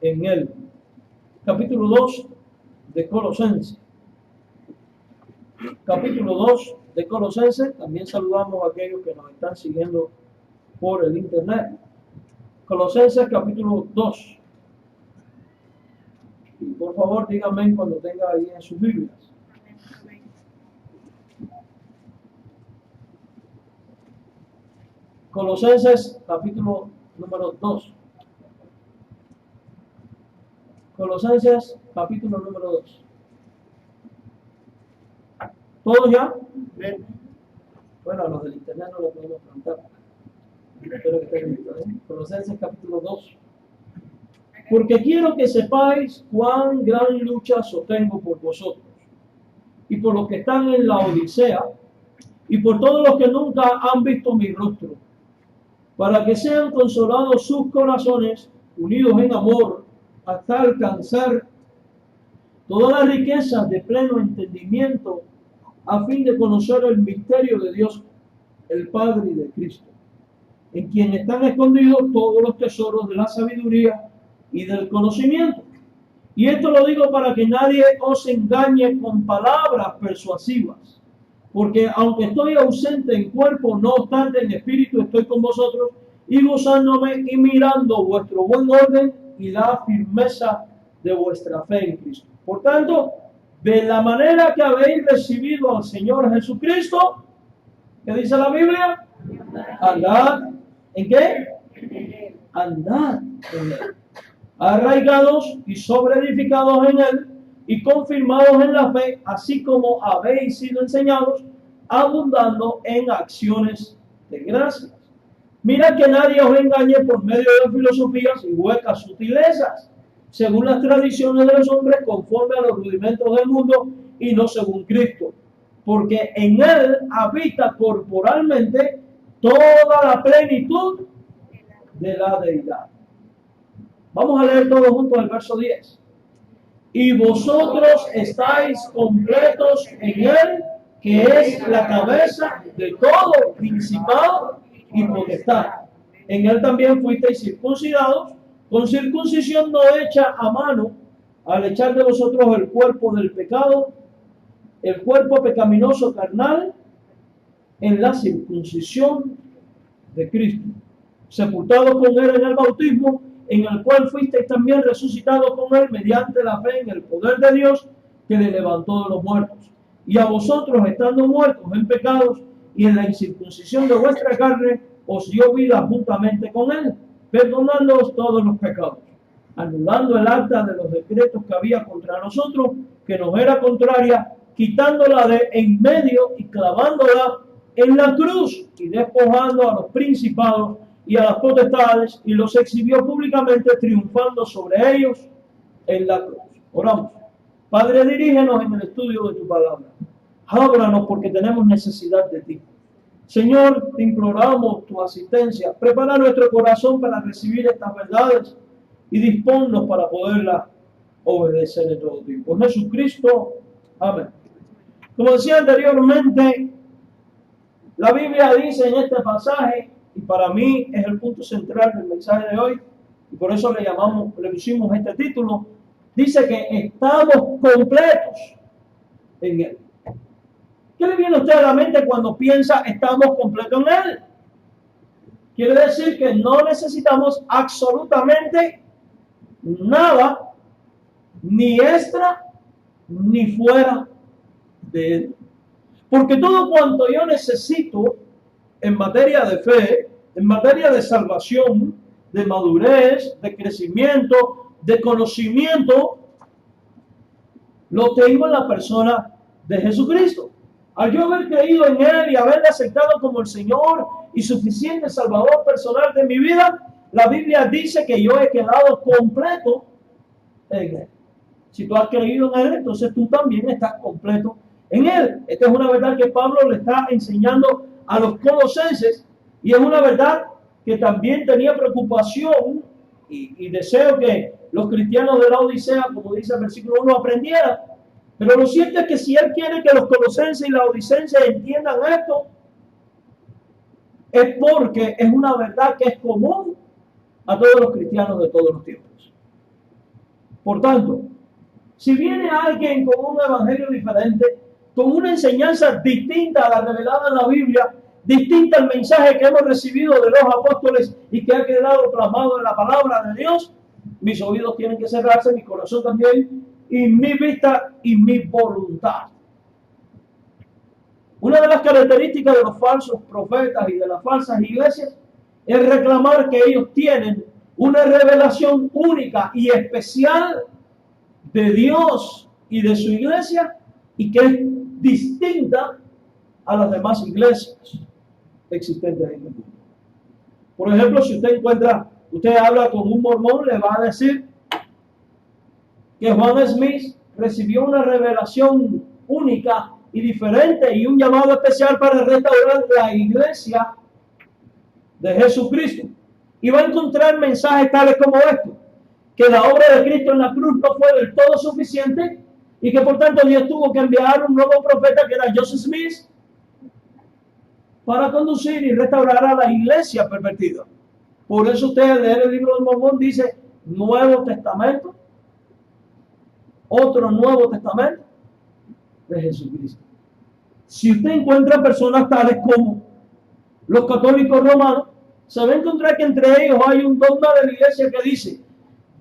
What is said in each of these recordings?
en Él. Capítulo 2 de Colosenses. Capítulo 2 de Colosenses. También saludamos a aquellos que nos están siguiendo por el internet. Colosenses capítulo 2. Y por favor díganme cuando tenga ahí en sus Biblias. Colosenses capítulo número 2. Colosenses capítulo número 2. ¿Todos ya? Bien. Bueno, a los del internet no lo podemos plantar. Espero que estén listos, ¿eh? Colosenses capítulo 2. Porque quiero que sepáis cuán gran lucha sostengo por vosotros, y por los que están en la Odisea, y por todos los que nunca han visto mi rostro, para que sean consolados sus corazones, unidos en amor, hasta alcanzar todas las riquezas de pleno entendimiento, a fin de conocer el misterio de Dios, el Padre y de Cristo, en quien están escondidos todos los tesoros de la sabiduría y del conocimiento. Y esto lo digo para que nadie os engañe con palabras persuasivas, porque aunque estoy ausente en cuerpo, no obstante en espíritu estoy con vosotros, y gozándome y mirando vuestro buen orden y la firmeza de vuestra fe en Cristo. Por tanto, de la manera que habéis recibido al Señor Jesucristo, ¿qué dice la Biblia? Andad, ¿en qué? Andad en Él, arraigados y sobreedificados en Él, y confirmados en la fe, así como habéis sido enseñados, abundando en acciones de gracias. Mira que nadie os engañe por medio de filosofías y huecas sutilezas, según las tradiciones de los hombres, conforme a los rudimentos del mundo y no según Cristo, porque en Él habita corporalmente toda la plenitud de la deidad. Vamos a leer todos juntos el verso 10. Y vosotros estáis completos en Él, que es la cabeza de todo principado y potestad. En Él también fuisteis circuncidados, con circuncisión no hecha a mano, al echar de vosotros el cuerpo del pecado, el cuerpo pecaminoso carnal, en la circuncisión de Cristo, sepultado con Él en el bautismo, en el cual fuisteis también resucitados con Él mediante la fe en el poder de Dios que le levantó de los muertos. Y a vosotros, estando muertos en pecados y en la incircuncisión de vuestra carne, os dio vida juntamente con Él, perdonándoos todos los pecados, anulando el acta de los decretos que había contra nosotros, que nos era contraria, quitándola de en medio y clavándola en la cruz, y despojando a los principados y a las potestades, y los exhibió públicamente, triunfando sobre ellos en la cruz. Oramos. Padre, dirígenos en el estudio de tu palabra. Háblanos porque tenemos necesidad de ti. Señor, te imploramos tu asistencia. Prepara nuestro corazón para recibir estas verdades y disponnos para poderlas obedecer en todo tiempo. Por Jesucristo, amén. Como decía anteriormente, la Biblia dice en este pasaje, y para mí es el punto central del mensaje de hoy, y por eso le pusimos este título, dice que estamos completos en Él. ¿Qué le viene a usted a la mente cuando piensa estamos completos en Él? Quiere decir que no necesitamos absolutamente nada, ni extra, ni fuera de Él. Porque todo cuanto yo necesito en materia de fe, en materia de salvación, de madurez, de crecimiento, de conocimiento, lo tengo en la persona de Jesucristo. Al yo haber creído en Él y haberle aceptado como el Señor y suficiente Salvador personal de mi vida, la Biblia dice que yo he quedado completo en Él. Si tú has creído en Él, entonces tú también estás completo en Él. Esta es una verdad que Pablo le está enseñando a los colosenses, y es una verdad que también tenía preocupación y deseo que los cristianos de la Odisea, como dice el versículo 1, aprendieran. Pero lo cierto es que si Él quiere que los colosenses y la odicenses entiendan esto, es porque es una verdad que es común a todos los cristianos de todos los tiempos. Por tanto, si viene alguien con un evangelio diferente, con una enseñanza distinta a la revelada en la Biblia, distinta al mensaje que hemos recibido de los apóstoles y que ha quedado plasmado en la palabra de Dios, mis oídos tienen que cerrarse, mi corazón también, y mi vista y mi voluntad. Una de las características de los falsos profetas y de las falsas iglesias es reclamar que ellos tienen una revelación única y especial de Dios y de su iglesia y que es distinta a las demás iglesias existentes en el mundo. Por ejemplo, si usted habla con un mormón, le va a decir que Juan Smith recibió una revelación única y diferente y un llamado especial para restaurar la iglesia de Jesucristo. Y va a encontrar mensajes tales como estos: que la obra de Cristo en la cruz no fue del todo suficiente y que por tanto Dios tuvo que enviar un nuevo profeta que era Joseph Smith para conducir y restaurar a la iglesia pervertida. Por eso usted leer el libro de Mormón dice Nuevo Testamento, otro Nuevo Testamento de Jesucristo. Si usted encuentra personas tales como los católicos romanos, se va a encontrar que entre ellos hay un dogma de la iglesia que dice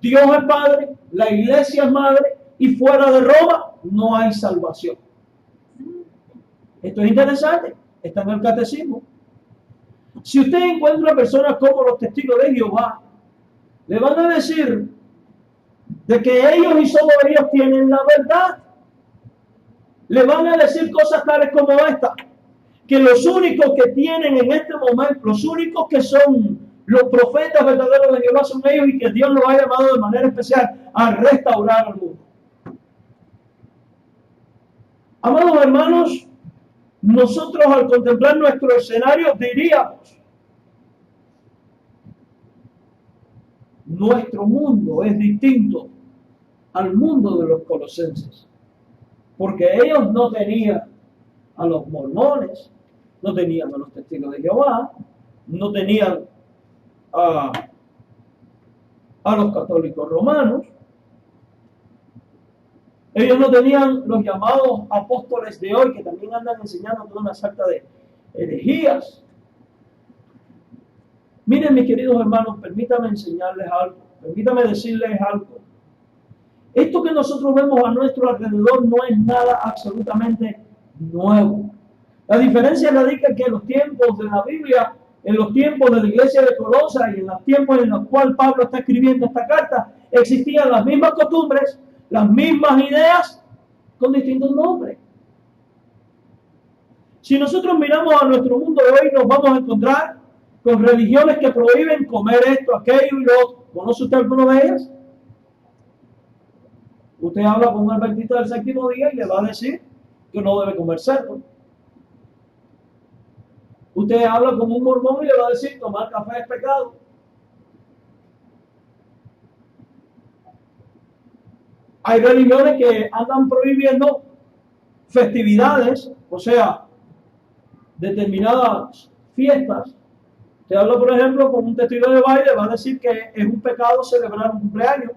Dios es Padre, la iglesia es Madre y fuera de Roma no hay salvación. Esto es interesante, está en el catecismo. Si usted encuentra personas como los testigos de Jehová, le van a decir de que ellos y solo ellos tienen la verdad. Le van a decir cosas tales como esta: que los únicos que tienen en este momento, los únicos que son los profetas verdaderos de Jehová son ellos y que Dios los ha llamado de manera especial a restaurar al mundo. Amados hermanos, nosotros al contemplar nuestro escenario diríamos: nuestro mundo es distinto al mundo de los colosenses, porque ellos no tenían a los mormones, no tenían a los testigos de Jehová, no tenían a los católicos romanos, ellos no tenían los llamados apóstoles de hoy que también andan enseñando toda una sarta de herejías. Miren, mis queridos hermanos, permítame enseñarles algo, permítame decirles algo. Esto que nosotros vemos a nuestro alrededor no es nada absolutamente nuevo. La diferencia radica en que en los tiempos de la Biblia, en los tiempos de la iglesia de Colosas y en los tiempos en los cuales Pablo está escribiendo esta carta, existían las mismas costumbres, las mismas ideas, con distintos nombres. Si nosotros miramos a nuestro mundo de hoy, nos vamos a encontrar con religiones que prohíben comer esto, aquello y lo otro. ¿Conoce usted alguno de ellas? Usted habla con un adventista del séptimo día y le va a decir que no debe comer cerdo. Usted habla con un mormón y le va a decir tomar café es pecado. Hay religiones que andan prohibiendo festividades, o sea, determinadas fiestas. Usted habla, por ejemplo, con un testigo de Jehová y le va a decir que es un pecado celebrar un cumpleaños.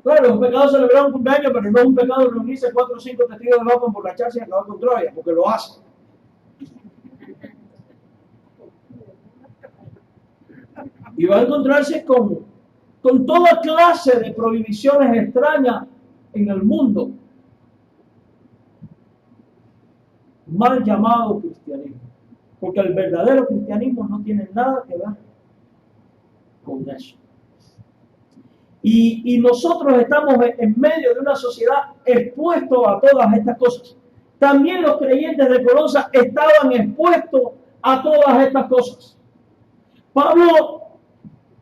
Claro, es un pecado celebrar un cumpleaños, pero no es un pecado reunirse 4 o 5 testigos de Jehová para emborracharse y acabar con Troya, porque lo hacen. Y va a encontrarse con toda clase de prohibiciones extrañas en el mundo, mal llamado cristianismo, porque el verdadero cristianismo no tiene nada que ver con eso. Y nosotros estamos en medio de una sociedad expuestos a todas estas cosas. También los creyentes de Colosas estaban expuestos a todas estas cosas. Pablo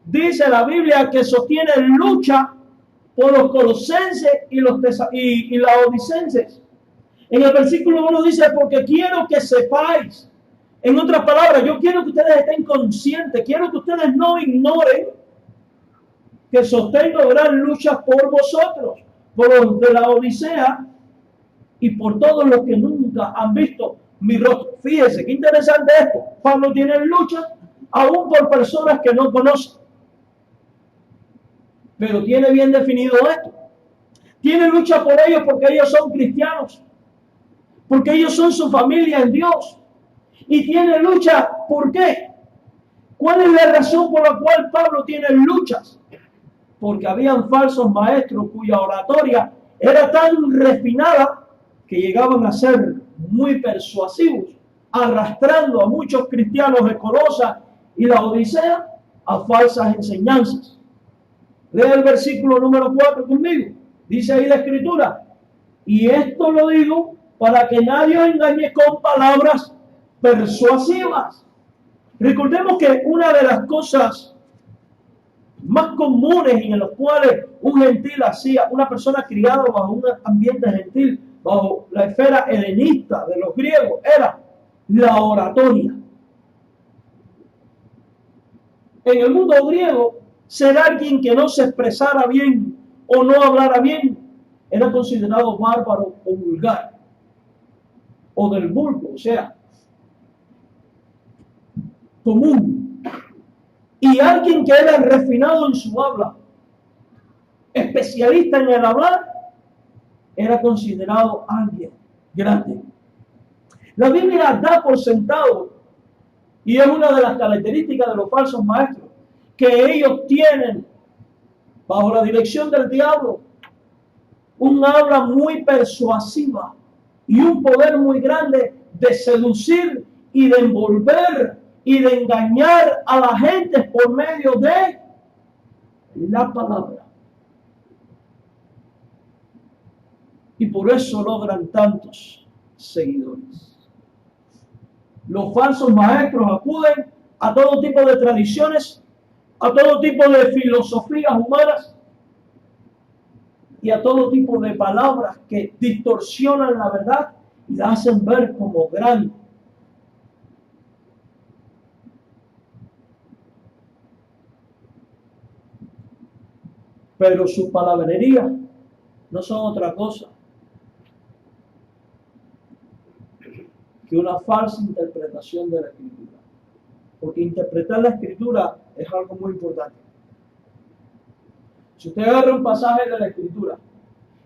dice la Biblia que sostiene lucha por los colosenses y los laodicenses. En el versículo 1 dice: porque quiero que sepáis. En otras palabras, yo quiero que ustedes estén conscientes, quiero que ustedes no ignoren que sostengo gran lucha por vosotros, por los de la Odisea y por todos los que nunca han visto mi rostro. Fíjense, qué interesante esto. Pablo tiene lucha aún por personas que no conocen. Pero tiene bien definido esto. Tiene lucha por ellos porque ellos son cristianos, porque ellos son su familia en Dios. Y tiene lucha, ¿por qué? ¿Cuál es la razón por la cual Pablo tiene luchas? Porque habían falsos maestros cuya oratoria era tan refinada que llegaban a ser muy persuasivos, arrastrando a muchos cristianos de Colosas y la Odisea a falsas enseñanzas. Lea el versículo número 4 conmigo. Dice ahí la Escritura: y esto lo digo para que nadie os engañe con palabras persuasivas. Recordemos que una de las cosas más comunes y en los cuales un gentil hacía, una persona criada bajo un ambiente gentil, bajo la esfera helenista de los griegos, era la oratoria. En el mundo griego, ser alguien que no se expresara bien o no hablara bien era considerado bárbaro o vulgar, o del vulgo, o sea, común. Y alguien que era refinado en su habla, especialista en el hablar, era considerado alguien grande. La Biblia da por sentado, y es una de las características de los falsos maestros, que ellos tienen, bajo la dirección del diablo, un habla muy persuasiva y un poder muy grande de seducir y de envolver y de engañar a la gente por medio de la palabra. Y por eso logran tantos seguidores. Los falsos maestros acuden a todo tipo de tradiciones, a todo tipo de filosofías humanas y a todo tipo de palabras que distorsionan la verdad y la hacen ver como grande. Pero su palabrería no son otra cosa que una falsa interpretación de la Escritura. Porque interpretar la Escritura es algo muy importante. Si usted agarra un pasaje de la Escritura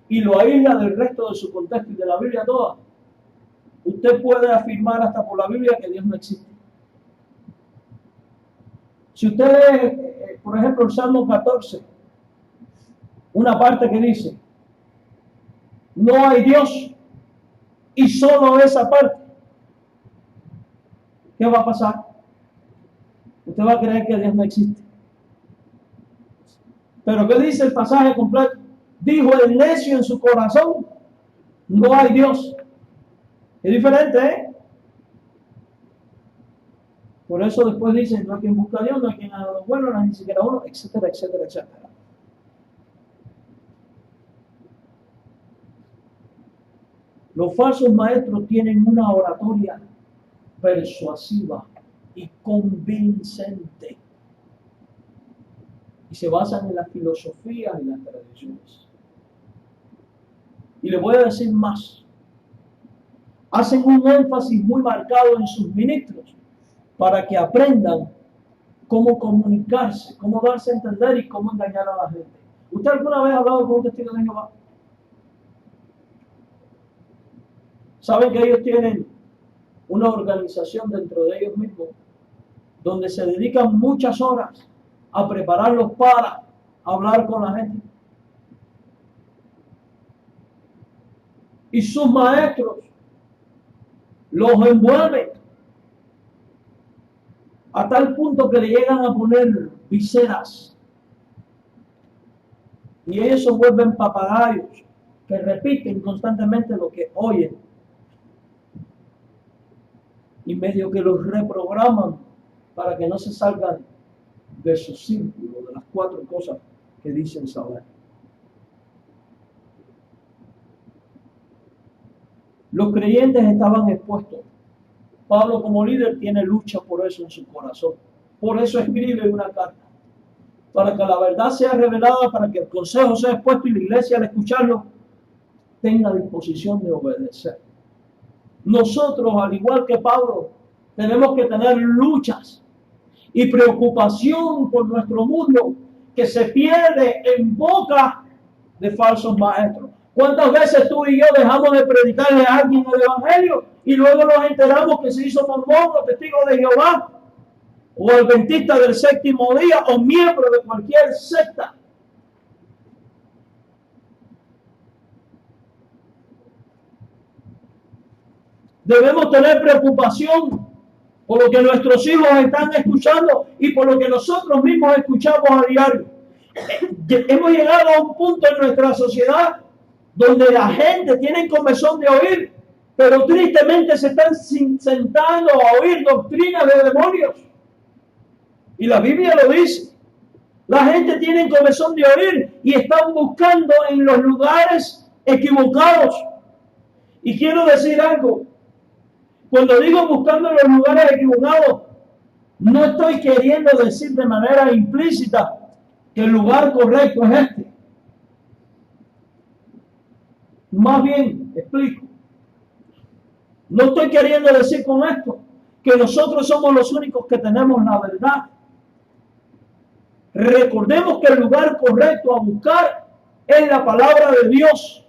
y lo aísla del resto de su contexto y de la Biblia toda, usted puede afirmar hasta por la Biblia que Dios no existe. Si usted lee, por ejemplo, el Salmo 14, una parte que dice, no hay Dios, y solo esa parte, ¿qué va a pasar? Usted va a creer que Dios no existe. Pero ¿qué dice el pasaje completo? Dijo el necio en su corazón, no hay Dios. Es diferente, ¿eh? Por eso después dice, no hay quien busca a Dios, no hay quien haga lo bueno, no hay ni siquiera uno, etcétera, etcétera, etcétera. Los falsos maestros tienen una oratoria persuasiva y convincente. Y se basan en las filosofías y las tradiciones. Y le voy a decir más. Hacen un énfasis muy marcado en sus ministros para que aprendan cómo comunicarse, cómo darse a entender y cómo engañar a la gente. ¿Usted alguna vez ha hablado con un testigo de Jehová? ¿Saben que ellos tienen una organización dentro de ellos mismos donde se dedican muchas horas a prepararlos para hablar con la gente? Y sus maestros los envuelven a tal punto que le llegan a poner viseras. Y ellos se vuelven papagayos que repiten constantemente lo que oyen. Y medio que los reprograman para que no se salgan de su círculo, de las 4 cosas que dicen saber. Los creyentes estaban expuestos. Pablo como líder tiene lucha por eso en su corazón. Por eso escribe una carta. Para que la verdad sea revelada, para que el consejo sea expuesto y la iglesia al escucharlo tenga disposición de obedecer. Nosotros, al igual que Pablo, tenemos que tener luchas y preocupación por nuestro mundo que se pierde en boca de falsos maestros. ¿Cuántas veces tú y yo dejamos de predicarle a alguien el evangelio y luego nos enteramos que se hizo mormón o testigo de Jehová o adventista del séptimo día o miembro de cualquier secta? Debemos tener preocupación por lo que nuestros hijos están escuchando y por lo que nosotros mismos escuchamos a diario. Hemos llegado a un punto en nuestra sociedad donde la gente tiene comezón de oír, pero tristemente se están sentando a oír doctrinas de demonios. Y la Biblia lo dice. La gente tiene comezón de oír y están buscando en los lugares equivocados. Y quiero decir algo. Cuando digo buscando en los lugares equivocados, no estoy queriendo decir de manera implícita que el lugar correcto es este. Más bien, explico. No estoy queriendo decir con esto que nosotros somos los únicos que tenemos la verdad. Recordemos que el lugar correcto a buscar es la palabra de Dios.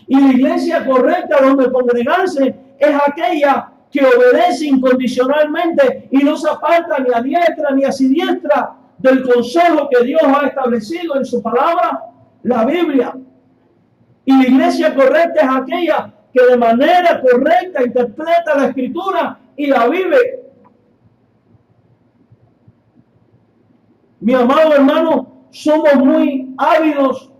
Y la iglesia correcta donde congregarse es aquella que obedece incondicionalmente y no se aparta ni a diestra ni a siniestra del consejo que Dios ha establecido en su palabra, la Biblia. Y la iglesia correcta es aquella que de manera correcta interpreta la Escritura y la vive. Mi amado hermano, somos muy ávidos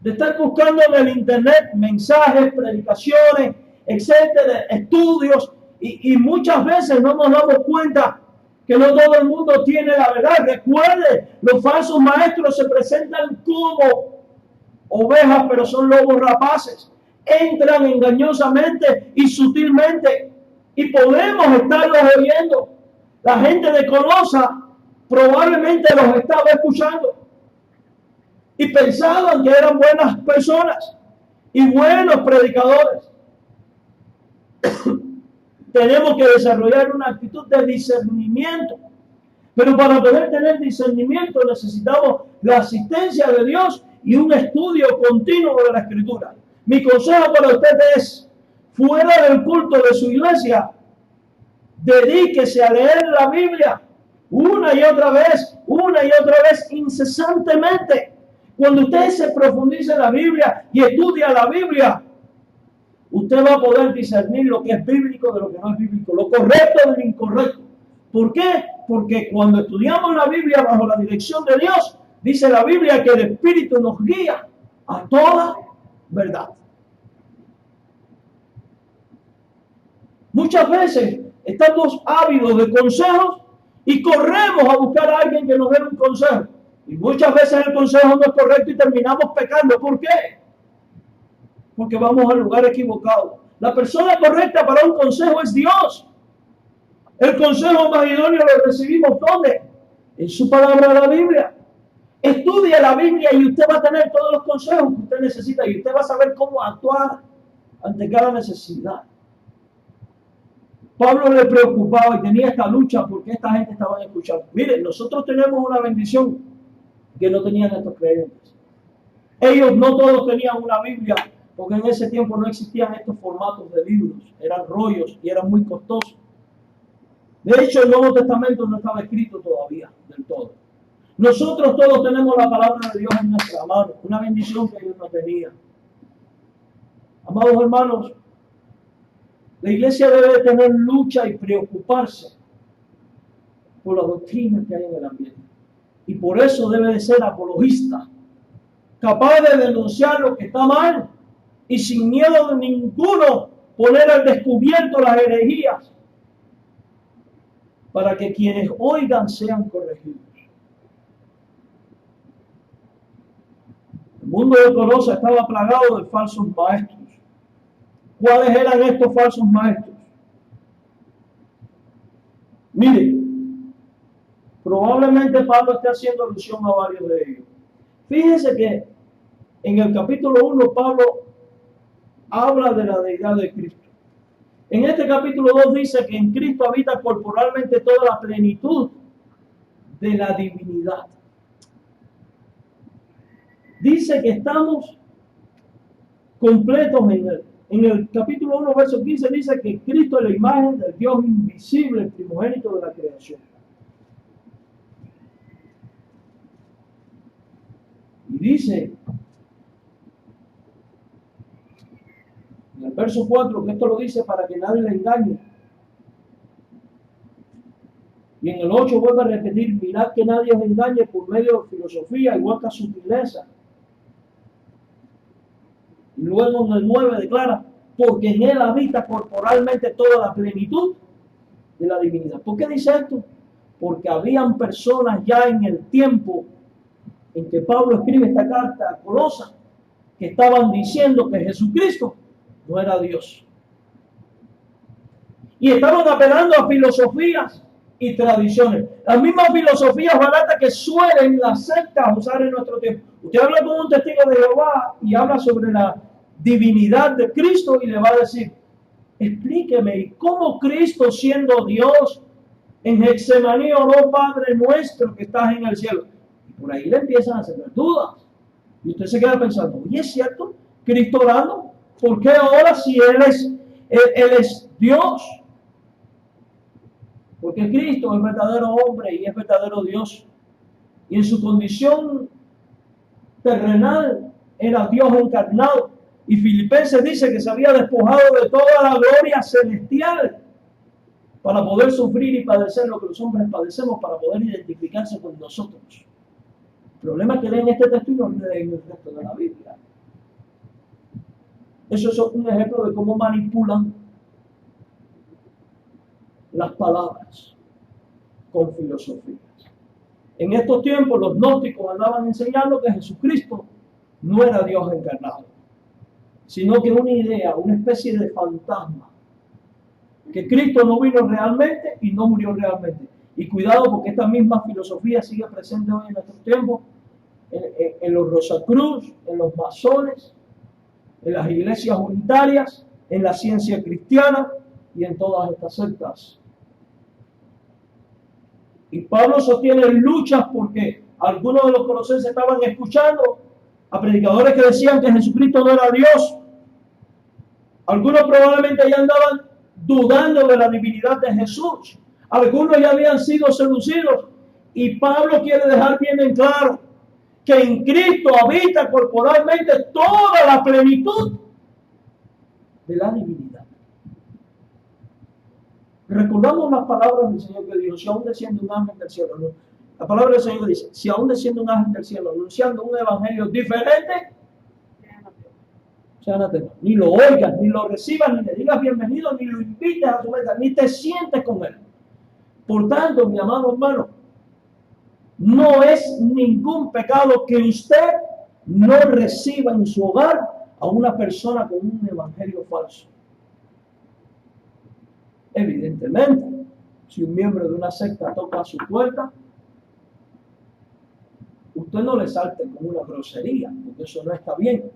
de estar buscando en el internet mensajes, predicaciones, etcétera, estudios, y muchas veces no nos damos cuenta que no todo el mundo tiene la verdad. Recuerde, los falsos maestros se presentan como ovejas, pero son lobos rapaces. Entran engañosamente y sutilmente, y podemos estarlos oyendo. La gente de Colosa probablemente los estaba escuchando y pensaban que eran buenas personas y buenos predicadores. Tenemos que desarrollar una actitud de discernimiento, pero para poder tener discernimiento necesitamos la asistencia de Dios y un estudio continuo de la Escritura. Mi consejo para usted es, fuera del culto de su iglesia, dedíquese a leer la Biblia una y otra vez, incesantemente. Cuando usted se profundice en la Biblia y estudia la Biblia, usted va a poder discernir lo que es bíblico de lo que no es bíblico, lo correcto de lo incorrecto. ¿Por qué? Porque cuando estudiamos la Biblia bajo la dirección de Dios, dice la Biblia que el Espíritu nos guía a toda verdad. Muchas veces estamos ávidos de consejos y corremos a buscar a alguien que nos dé un consejo. Y muchas veces el consejo no es correcto y terminamos pecando. ¿Por qué? Porque vamos al lugar equivocado. La persona correcta para un consejo es Dios. El consejo más idóneo lo recibimos ¿dónde? En su palabra, la Biblia. Estudie la Biblia y usted va a tener todos los consejos que usted necesita y usted va a saber cómo actuar ante cada necesidad. Pablo le preocupaba y tenía esta lucha porque esta gente estaba escuchando. Miren, nosotros tenemos una bendición que no tenían estos creyentes. Ellos no todos tenían una Biblia, porque en ese tiempo no existían estos formatos de libros, eran rollos y eran muy costosos. De hecho, el Nuevo Testamento no estaba escrito todavía del todo. Nosotros todos tenemos la palabra de Dios en nuestra mano, una bendición que ellos no tenían. Amados hermanos, la iglesia debe tener lucha y preocuparse por la doctrina que hay en el ambiente. Y por eso debe de ser apologista, capaz de denunciar lo que está mal y sin miedo de ninguno poner al descubierto las herejías para que quienes oigan sean corregidos. El mundo de Colosa estaba plagado de falsos maestros. ¿Cuáles eran estos falsos maestros? Mire, probablemente Pablo esté haciendo alusión a varios de ellos. Fíjense que en el capítulo 1 Pablo habla de la deidad de Cristo. En este capítulo 2 dice que en Cristo habita corporalmente toda la plenitud de la divinidad. dice que estamos completos en él. En el capítulo 1, verso 15 dice que Cristo es la imagen del Dios invisible, el primogénito de la creación. Y dice en el verso 4 que esto lo dice para que nadie le engañe. Y en el 8 vuelve a repetir, mirad que nadie os engañe por medio de filosofía y hueca sutileza. Y luego en el 9 declara, porque en él habita corporalmente toda la plenitud de la divinidad. ¿Por qué dice esto? Porque habían personas ya en el tiempo en que Pablo escribe esta carta a Colosas que estaban diciendo que Jesucristo no era Dios. Y estaban apelando a filosofías y tradiciones. Las mismas filosofías baratas que suelen las sectas usar en nuestro tiempo. Usted habla con un testigo de Jehová y habla sobre la divinidad de Cristo y le va a decir, explíqueme, ¿cómo Cristo siendo Dios en Getsemaní oró, Padre nuestro que estás en el cielo? Y por ahí le empiezan a hacer dudas. Y usted se queda pensando, oye, ¿es cierto? Cristo orando, ¿por qué ahora si él es Dios? Porque Cristo es verdadero hombre y es verdadero Dios. Y en su condición terrenal era Dios encarnado. Y Filipenses dice que se había despojado de toda la gloria celestial para poder sufrir y padecer lo que los hombres padecemos, para poder identificarse con nosotros. El problema es que leen este texto y no leen el resto de la Biblia. Eso es un ejemplo de cómo manipulan las palabras con filosofías. En estos tiempos los gnósticos andaban enseñando que Jesucristo no era Dios encarnado, sino que una idea, una especie de fantasma, que Cristo no vino realmente y no murió realmente. Y cuidado porque esta misma filosofía sigue presente hoy en nuestros tiempos, en los Rosacruz, en los masones, en las iglesias unitarias, en la ciencia cristiana y en todas estas sectas. Y Pablo sostiene luchas porque algunos de los colosenses estaban escuchando a predicadores que decían que Jesucristo no era Dios. Algunos probablemente ya andaban dudando de la divinidad de Jesús. Algunos ya habían sido seducidos. Y Pablo quiere dejar bien en claro que en Cristo habita corporalmente toda la plenitud de la divinidad. Recordamos las palabras del Señor que dijo, si aún desciende un ángel del cielo, ¿no? La palabra del Señor dice, si aún desciende un ángel del cielo anunciando un evangelio diferente, sean atentos. Ni lo oigas, ni lo recibas, ni le digas bienvenido, ni lo invites a su mesa, ni te sientes con él. Por tanto, mi amado hermano, no es ningún pecado que usted no reciba en su hogar a una persona con un evangelio falso. Evidentemente, si un miembro de una secta toca a su puerta, usted no le salte con una grosería, porque eso no está bien.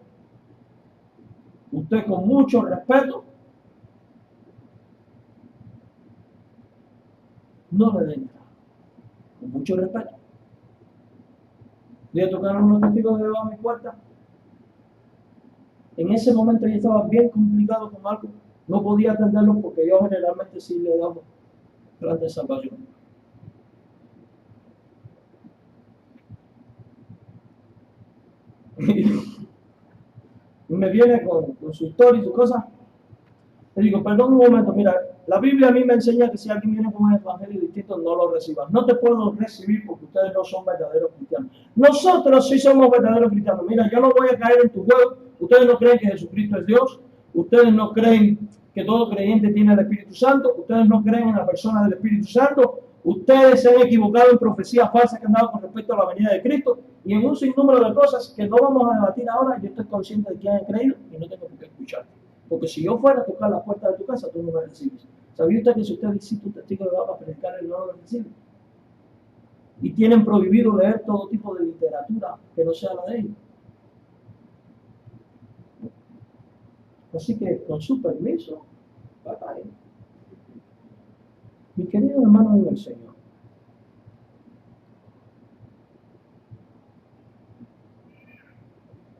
Usted con mucho respeto, no le den nada. Con mucho respeto. Voy a tocar a unos testigos de Jehová a mi puerta. En ese momento yo estaba bien complicado con algo. No podía atenderlo porque yo generalmente sí le damos plan de salvación. Y me viene con su historia y su cosa. Le digo, perdón un momento, mira, la Biblia a mí me enseña que si alguien viene con un evangelio distinto, no lo recibas. No te puedo recibir porque ustedes no son verdaderos cristianos. Nosotros sí somos verdaderos cristianos. Mira, yo no voy a caer en tu juego. Ustedes no creen que Jesucristo es Dios. Ustedes no creen que todo creyente tiene el Espíritu Santo. Ustedes no creen en la persona del Espíritu Santo. Ustedes se han equivocado en profecías falsas que han dado con respecto a la venida de Cristo. Y en un sinnúmero de cosas que no vamos a debatir ahora, yo estoy consciente de quién han creído y no tengo por qué escucharte. Porque si yo fuera a tocar la puerta de tu casa, tú no me recibes. ¿Sabía usted que si usted visita un testigo de Jehová para predicar, él no lo recibe? Y tienen prohibido leer todo tipo de literatura que no sea la de ellos. Así que, con su permiso, bye. Mi querido hermano en el Señor,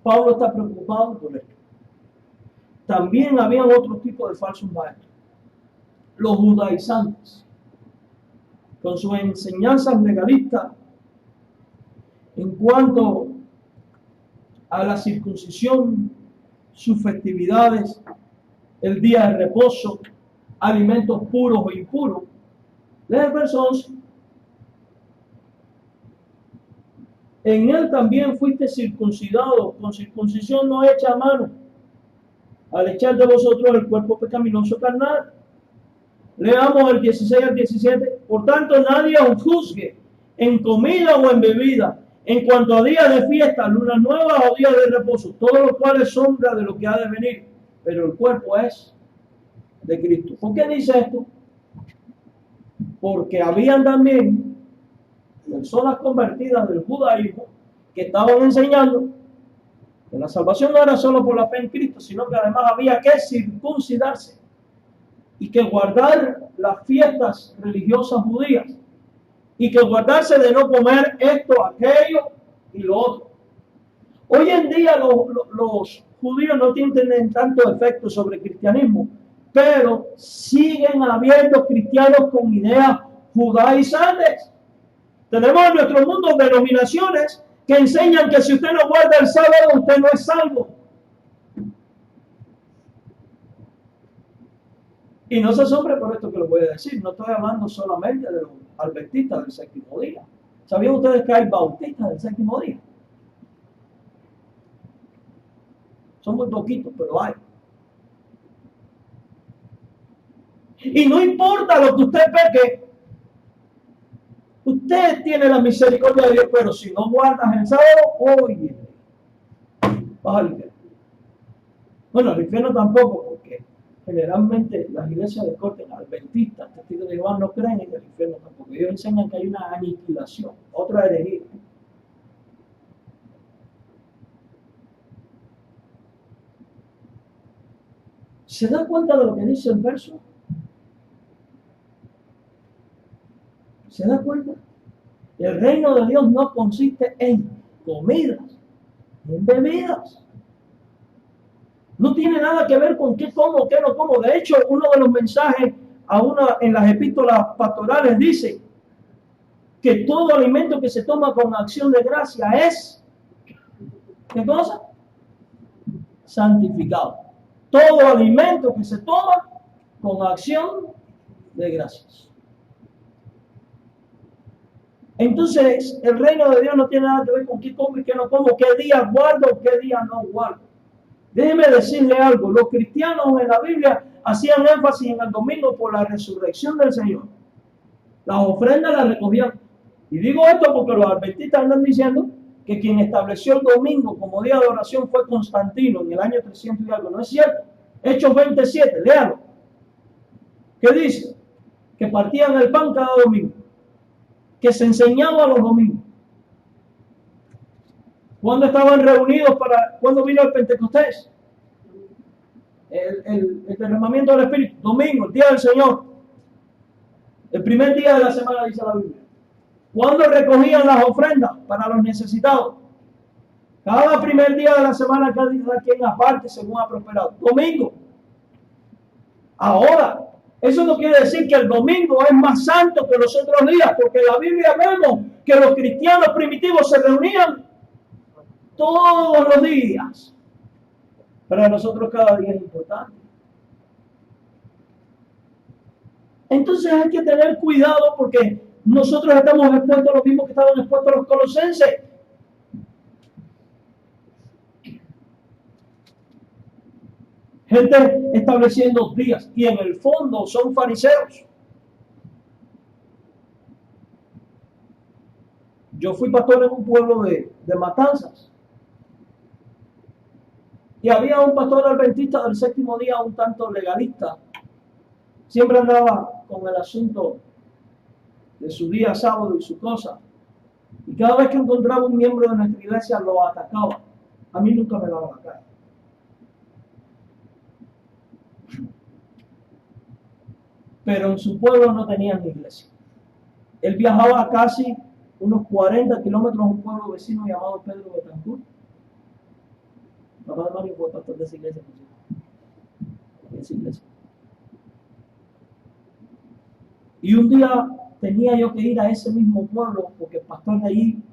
Pablo está preocupado por esto. También había otro tipo de falsos maestros, los judaizantes, con sus enseñanzas legalistas en cuanto a la circuncisión, sus festividades, el día de reposo, alimentos puros o impuros. Lee el verso 11. En él también fuiste circuncidado con circuncisión no hecha a mano, al echar de vosotros el cuerpo pecaminoso carnal. Leamos el 16 al 17. Por tanto, nadie os juzgue en comida o en bebida, en cuanto a días de fiesta, lunas nuevas o días de reposo, todos los cuales sombra de lo que ha de venir, pero el cuerpo es de Cristo. ¿Por qué dice esto? Porque habían también personas convertidas del judaísmo que estaban enseñando que la salvación no era solo por la fe en Cristo, sino que además había que circuncidarse y que guardar las fiestas religiosas judías y que guardarse de no comer esto, aquello y lo otro. Hoy en día los judíos no tienen tanto efecto sobre el cristianismo, pero siguen habiendo cristianos con ideas judaizantes. Tenemos en nuestro mundo denominaciones que enseñan que si usted no guarda el sábado, usted no es salvo. Y no se asombre por esto que lo voy a decir. No estoy hablando solamente de los adventistas del séptimo día. ¿Sabían ustedes que hay bautistas del séptimo día? Son muy poquitos, pero hay. Y no importa lo que usted peque, usted tiene la misericordia de Dios, pero si no guardas el sábado, oye, vas al infierno. Bueno, al infierno tampoco, porque generalmente las iglesias de corte adventistas, testigos de Jehová, no creen en el infierno tampoco. Ellos enseñan que hay una aniquilación, otra herejía. ¿Se da cuenta de lo que dice el verso? ¿Se da cuenta? El reino de Dios no consiste en comidas, en bebidas. No tiene nada que ver con qué como, qué no como. De hecho, uno de los mensajes en las epístolas pastorales dice que todo alimento que se toma con acción de gracia es, ¿qué cosa? Santificado. Todo alimento que se toma con acción de gracias. Entonces, el reino de Dios no tiene nada que ver con qué como y qué no como, qué día guardo, qué día no guardo. Déjeme decirle algo, los cristianos en la Biblia hacían énfasis en el domingo por la resurrección del Señor. Las ofrendas las recogían. Y digo esto porque los adventistas andan diciendo que quien estableció el domingo como día de oración fue Constantino en el año 300 y algo. No es cierto. Hechos 27, léalo. ¿Qué dice? Que partían el pan cada domingo. Que se enseñaba los domingos. ¿Cuándo estaban reunidos cuándo vino el Pentecostés? El derramamiento del Espíritu. Domingo, el día del Señor. El primer día de la semana, dice la Biblia. ¿Cuándo recogían las ofrendas para los necesitados? Cada primer día de la semana, cada quien aparte según ha prosperado. Domingo. Ahora, eso no quiere decir que el domingo es más santo que los otros días, porque en la Biblia vemos que los cristianos primitivos se reunían todos los días. Para nosotros cada día es importante. Entonces hay que tener cuidado porque nosotros estamos expuestos a lo mismo que estaban expuestos los colosenses. Gente estableciendo días y en el fondo son fariseos. Yo fui pastor en un pueblo de Matanzas. Y había un pastor adventista del séptimo día un tanto legalista. Siempre andaba con el asunto de su día sábado y su cosa. Y cada vez que encontraba un miembro de nuestra iglesia lo atacaba. A mí nunca me daba la cara. Pero en su pueblo no tenían iglesia. Él viajaba casi unos 40 kilómetros a un pueblo vecino llamado Pedro Betancourt. Papá de Mario fue pastor de esa iglesia. De esa iglesia. Y un día tenía yo que ir a ese mismo pueblo porque el pastor de allí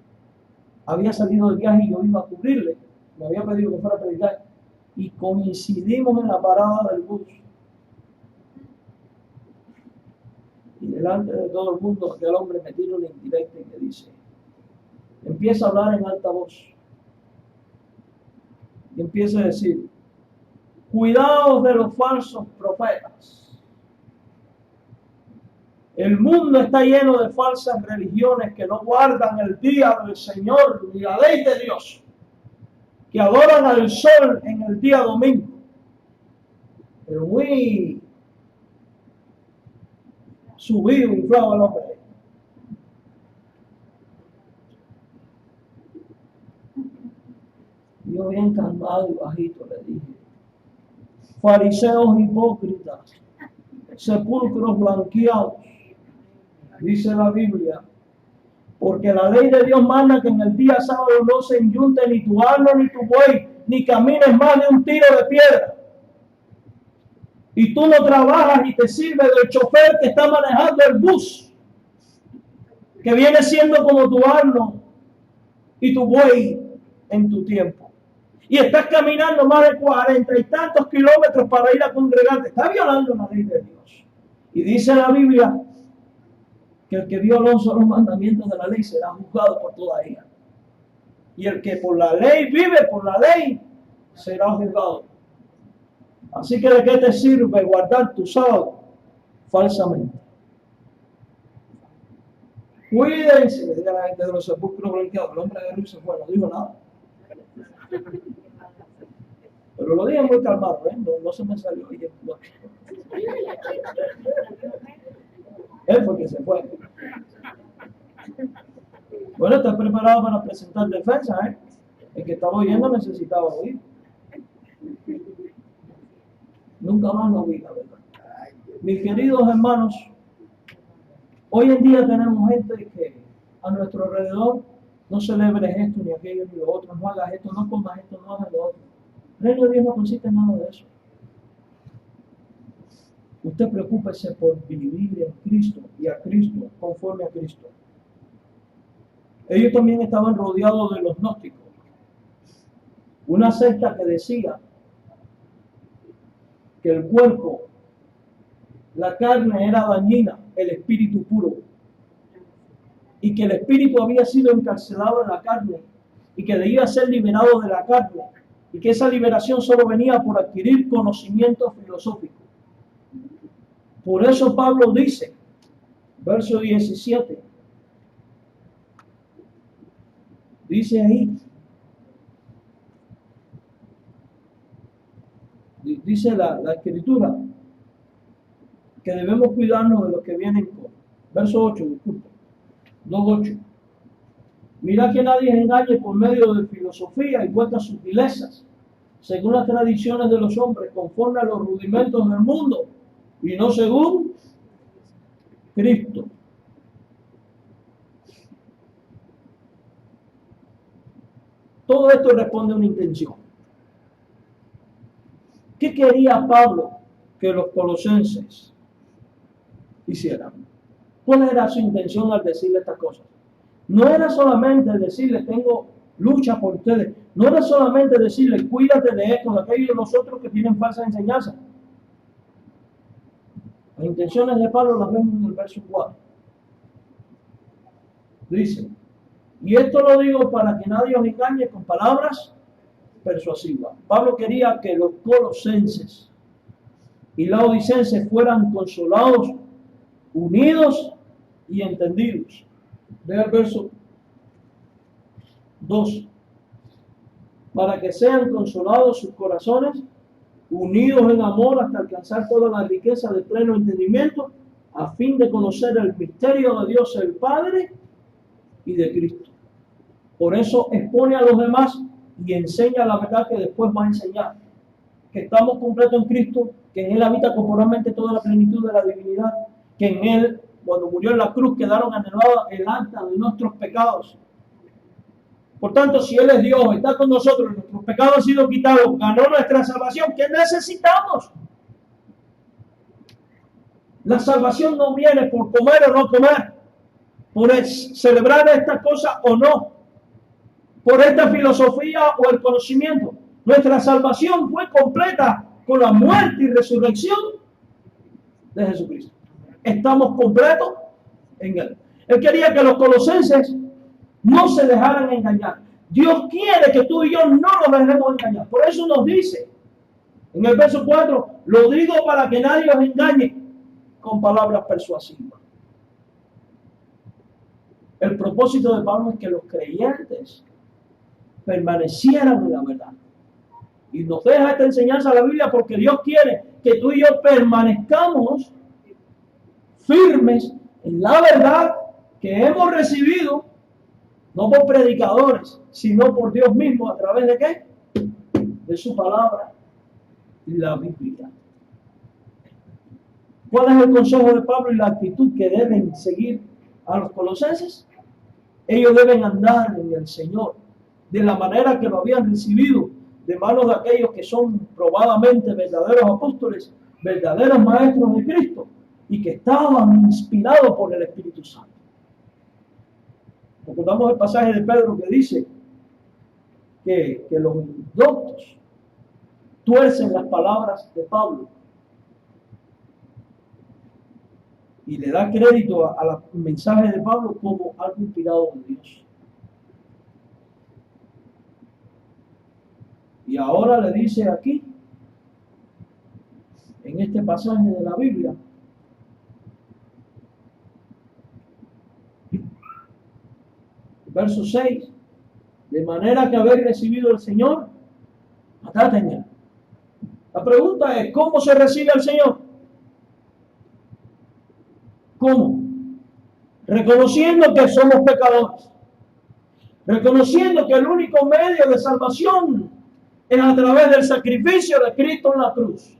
había salido de viaje y yo iba a cubrirle. Me había pedido que fuera a predicar. Y coincidimos en la parada del bus. Y delante de todo el mundo, aquel hombre me tira una indirecta y me dice, empieza a hablar en alta voz. Y empieza a decir, cuidaos de los falsos profetas. El mundo está lleno de falsas religiones que no guardan el día del Señor ni la ley de Dios, que adoran al sol en el día domingo. Pero muy subido, inflado el hombre. Yo bien calmado y bajito le dije, fariseos hipócritas, sepulcros blanqueados, dice la Biblia, porque la ley de Dios manda que en el día sábado no se enyunte ni tu asno ni tu buey, ni camines más de un tiro de piedra. Y tú no trabajas y te sirves del chofer que está manejando el bus, que viene siendo como tu asno y tu buey en tu tiempo. Y estás caminando más de 40 y tantos kilómetros para ir a congregarte. Está violando la ley de Dios. Y dice la Biblia que el que violó los mandamientos de la ley será juzgado por toda ella. Y el que por la ley vive por la ley será juzgado. Así que ¿de qué te sirve guardar tu sábado falsamente? Cuídense, le diga la gente de los sepulcros blanqueados. El hombre de luz se fue, no dijo nada. Pero lo dije muy calmado, ¿eh? No se me salió. Él fue que se fue. Bueno, ¿estás preparado para presentar defensa, eh? El que estaba oyendo necesitaba oír. Nunca más lo vi, la verdad. Mis queridos hermanos, hoy en día tenemos gente que a nuestro alrededor no celebres esto, ni aquello, ni lo otro, no hagas esto, no comas esto, no hagas lo otro. El reino de Dios no consiste en nada de eso. Usted preocúpese por vivir en Cristo y a Cristo, conforme a Cristo. Ellos también estaban rodeados de los gnósticos, una secta que decía que el cuerpo, la carne era dañina, el espíritu puro, y que el espíritu había sido encarcelado en la carne y que debía ser liberado de la carne, y que esa liberación solo venía por adquirir conocimiento filosófico. Por eso Pablo dice, verso 17, dice ahí, dice la escritura, que debemos cuidarnos de los que vienen con, verso 8, disculpa, 2:8. Mira que nadie engañe por medio de filosofía y vuestras sutilezas, según las tradiciones de los hombres, conforme a los rudimentos del mundo, y no según Cristo. Todo esto responde a una intención. ¿Qué quería Pablo que los colosenses hicieran? ¿Cuál era su intención al decirle estas cosas? No era solamente decirle, tengo lucha por ustedes. No era solamente decirle, cuídate de esto, de aquellos de los otros que tienen falsa enseñanza. Las intenciones de Pablo las vemos en el verso 4. Dice, y esto lo digo para que nadie os engañe con palabras persuasivas. Pablo quería que los colosenses y laodicenses fueran consolados, unidos y entendidos. Ve el verso 2. Para que sean consolados sus corazones, unidos en amor hasta alcanzar toda la riqueza de pleno entendimiento, a fin de conocer el misterio de Dios el Padre y de Cristo. Por eso expone a los demás y enseña la verdad que después va a enseñar. Que estamos completos en Cristo, que en Él habita corporalmente toda la plenitud de la divinidad, que en Él, cuando murió en la cruz, quedaron anuladas el acta de nuestros pecados. Por tanto, si Él es Dios, está con nosotros, nuestros pecados han sido quitados, ganó nuestra salvación, ¿qué necesitamos? La salvación no viene por comer o no comer, por celebrar esta cosa o no, por esta filosofía o el conocimiento. Nuestra salvación fue completa con la muerte y resurrección de Jesucristo. Estamos completos en Él. Él quería que los colosenses no se dejaran engañar. Dios quiere que tú y yo no nos dejemos engañar. Por eso nos dice en el verso 4, lo digo para que nadie os engañe con palabras persuasivas. El propósito de Pablo es que los creyentes permanecieran en la verdad. Y nos deja esta enseñanza de la Biblia porque Dios quiere que tú y yo permanezcamos firmes en la verdad que hemos recibido, no por predicadores, sino por Dios mismo. ¿A través de qué? De su palabra, la Biblia. ¿Cuál es el consejo de Pablo y la actitud que deben seguir a los colosenses? Ellos deben andar en el Señor de la manera que lo habían recibido de manos de aquellos que son probadamente verdaderos apóstoles, verdaderos maestros de Cristo y que estaban inspirados por el Espíritu Santo. Recordamos el pasaje de Pedro que dice que los indoctos tuercen las palabras de Pablo y le da crédito al mensaje de Pablo como algo inspirado de Dios. Y ahora le dice aquí, en este pasaje de la Biblia, verso 6, de manera que habéis recibido al Señor, matad en Él. La pregunta es, ¿cómo se recibe al Señor? ¿Cómo? Reconociendo que somos pecadores. Reconociendo que el único medio de salvación es a través del sacrificio de Cristo en la cruz.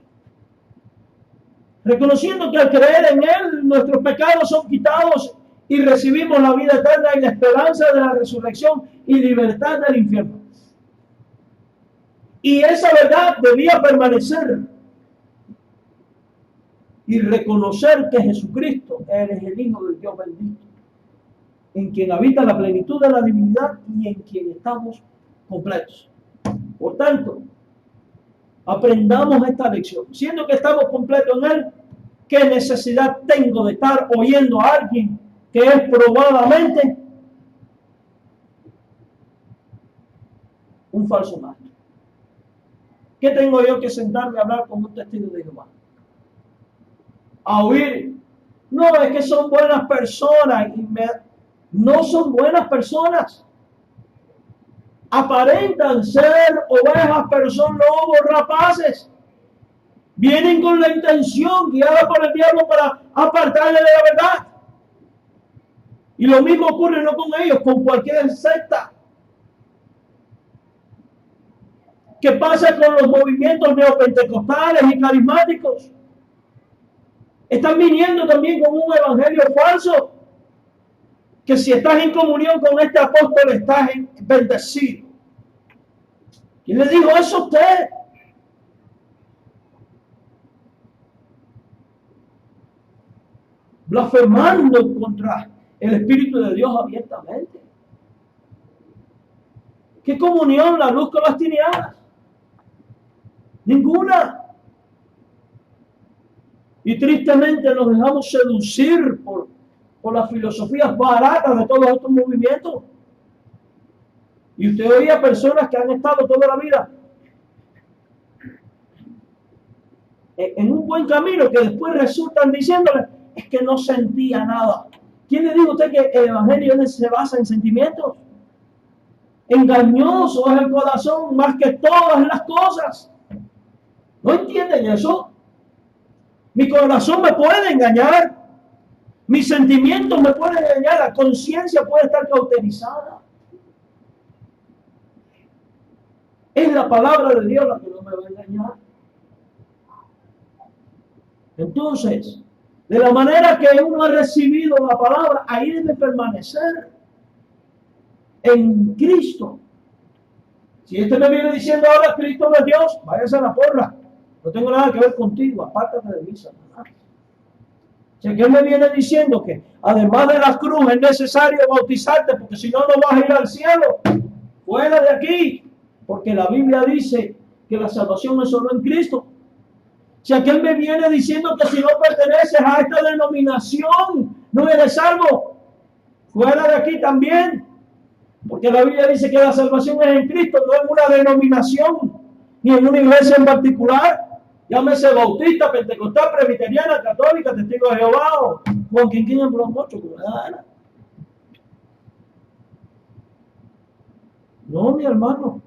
Reconociendo que al creer en Él, nuestros pecados son quitados y recibimos la vida eterna y la esperanza de la resurrección y libertad del infierno. Y esa verdad debía permanecer. Y reconocer que Jesucristo es el Hijo del Dios bendito, en quien habita la plenitud de la divinidad y en quien estamos completos. Por tanto, aprendamos esta lección. Siendo que estamos completos en Él, ¿qué necesidad tengo de estar oyendo a alguien que es probadamente un falso maestro? ¿Qué tengo yo que sentarme a hablar con un testigo de Jehová? A oír. No, es que son buenas personas. No son buenas personas. Aparentan ser ovejas, pero son lobos rapaces. Vienen con la intención, guiada por el diablo, para apartarle de la verdad. Y lo mismo ocurre no con ellos, con cualquier secta. ¿Qué pasa con los movimientos neopentecostales y carismáticos? Están viniendo también con un evangelio falso, que si estás en comunión con este apóstol estás bendecido. ¿Quién le dijo eso a usted? Blasfemando contra el Espíritu de Dios abiertamente. ¿Qué comunión la luz con las tinieblas? Ninguna. Y tristemente nos dejamos seducir por las filosofías baratas de todos estos movimientos. Y usted oía personas que han estado toda la vida en un buen camino, que después resultan diciéndole, es que no sentía nada. ¿Quién le dijo a usted que el evangelio se basa en sentimientos? Engañoso es el corazón más que todas las cosas. ¿No entienden eso? Mi corazón me puede engañar. Mis sentimientos me pueden engañar. La conciencia puede estar cauterizada. Es la palabra de Dios la que no me va a engañar. Entonces, de la manera que uno ha recibido la palabra, ahí debe permanecer. en Cristo. Si este me viene diciendo ahora Cristo no es Dios, váyase a la porra. No tengo nada que ver contigo, apártate de mí, Satanás. Si aquel me viene diciendo que además de la cruz es necesario bautizarte, porque si no, no vas a ir al cielo, fuera de aquí. Porque la Biblia dice que la salvación es solo en Cristo. Si aquel me viene diciendo que si no perteneces a esta denominación, no eres salvo, fuera de aquí también. Porque la Biblia dice que la salvación es en Cristo, no en una denominación, ni en una iglesia en particular. Llámese bautista, pentecostal, presbiteriana, católica, testigo de Jehová, o con quien en los muchos, como le da la gana. No, mi hermano.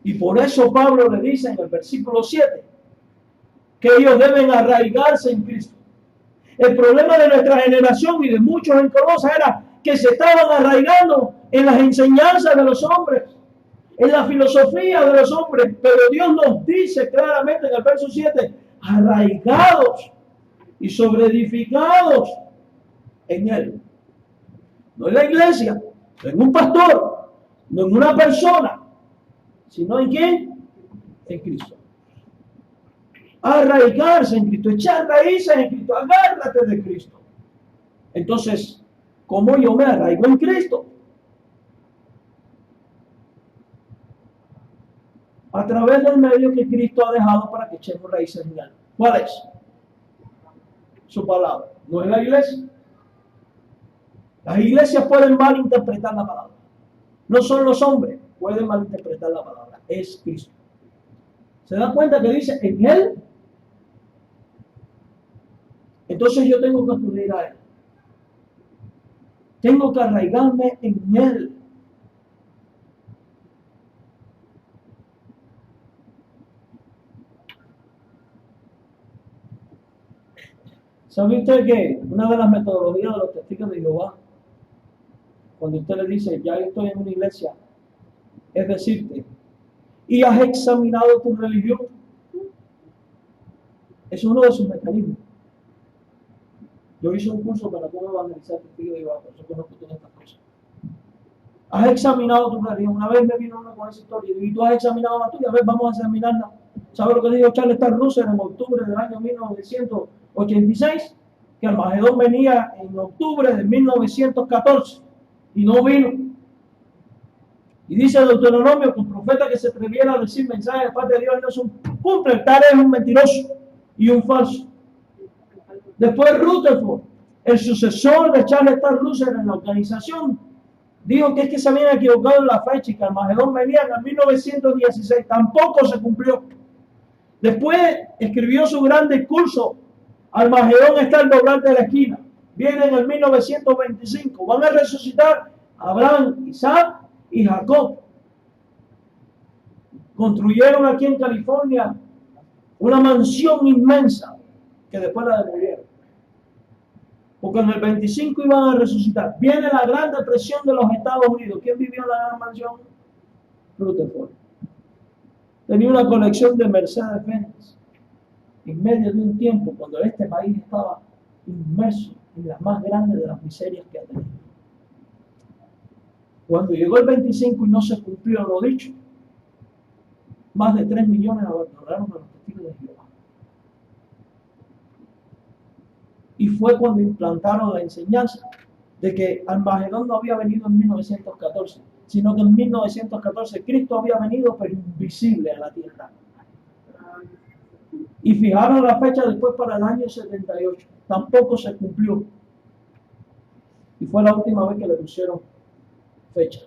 Y por eso Pablo le dice en el versículo 7 que ellos deben arraigarse en Cristo. El problema de nuestra generación y de muchos en Colosas era que se estaban arraigando en las enseñanzas de los hombres, en la filosofía de los hombres, pero Dios nos dice claramente en el verso 7, arraigados y sobreedificados en Él. No en la iglesia, no en un pastor, no en una persona, sino en quién? En Cristo. Arraigarse en Cristo, echar raíces en Cristo, agárrate de Cristo. Entonces, ¿cómo yo me arraigo en Cristo? A través del medio que Cristo ha dejado para que echemos raíces en Él. ¿Cuál es? Su palabra. ¿No es la iglesia? Las iglesias pueden malinterpretar la palabra. No son los hombres, pueden malinterpretar la palabra. Es Cristo. ¿Se dan cuenta que dice en Él? Entonces yo tengo que acudir a Él. Tengo que arraigarme en Él. ¿Sabe usted que una de las metodologías de los testigos de Jehová, cuando usted le dice, ya yo estoy en una iglesia, es decirte, ¿y has examinado tu religión? Es uno de sus mecanismos. Yo hice un curso para cómo evangelizar testigos de Jehová, por eso conozco todas estas cosas. ¿Has examinado tu religión? Una vez me vino uno con esa historia y tú has examinado la tuya, a ver, vamos a examinarla. ¿Sabes lo que dijo Charles Russell en octubre del año 1986? Que Armagedón venía en octubre de 1914 y no vino. Y dice Deuteronomio que un profeta que se atreviera a decir mensajes de parte de Dios no es un cumple, tal es un mentiroso y un falso. Después Rutherford, el sucesor de Charles Russell en la organización, dijo que es que se habían equivocado en la fecha y que Armagedón venía en el 1916. Tampoco se cumplió. Después escribió su gran discurso. Armagedón está al doblante de la esquina. Viene en el 1925. Van a resucitar Abraham, Isaac y Jacob. Construyeron aquí en California una mansión inmensa que después la demolieron. Porque en el 25 iban a resucitar. Viene la Gran Depresión de los Estados Unidos. ¿Quién vivió en la gran mansión? Rutherford. Tenía una colección de Mercedes-Benz en medio de un tiempo cuando este país estaba inmerso en las más grandes de las miserias que ha tenido. Cuando llegó el 25 y no se cumplió lo dicho, más de 3 millones abandonaron a los testigos de Jehová. Y fue cuando implantaron la enseñanza de que Armagedón no había venido en 1914, sino que en 1914 Cristo había venido pero invisible a la tierra. Y fijaron la fecha después para el año 78. Tampoco se cumplió. Y fue la última vez que le pusieron fecha.